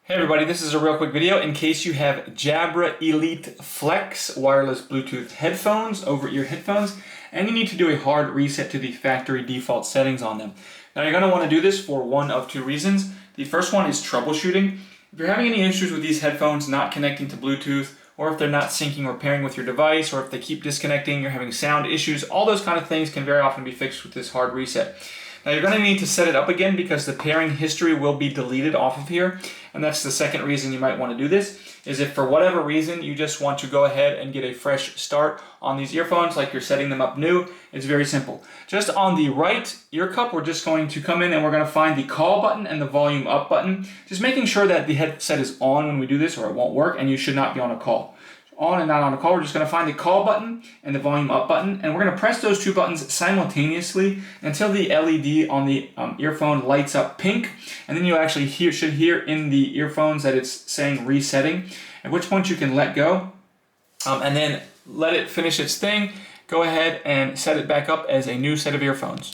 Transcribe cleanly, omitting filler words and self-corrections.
Hey everybody, this is a real quick video in case you have Jabra Elite Flex wireless Bluetooth headphones over your headphones and you need to do a hard reset to the factory default settings on them. Now you're going to want to do this for one of two reasons. The first one is troubleshooting. If you're having any issues with these headphones not connecting to Bluetooth, or if they're not syncing or pairing with your device, or if they keep disconnecting, you're having sound issues, all those kind of things can very often be fixed with this hard reset. Now you're going to need to set it up again because the pairing history will be deleted off of here, and that's the second reason you might want to do this, is if for whatever reason you just want to go ahead and get a fresh start on these earphones like you're setting them up new. It's very simple. Just on the right ear cup, we're just going to come in and we're going to find the call button and the volume up button, just making sure that the headset is on when we do this or it won't work, and you should not be on a call. On and not on a call, we're just going to find the call button and the volume up button, and we're going to press those two buttons simultaneously until the LED on the earphone lights up pink, and then you actually should hear in the earphones that it's saying resetting, at which point you can let go and then let it finish its thing. Go ahead and set it back up as a new set of earphones.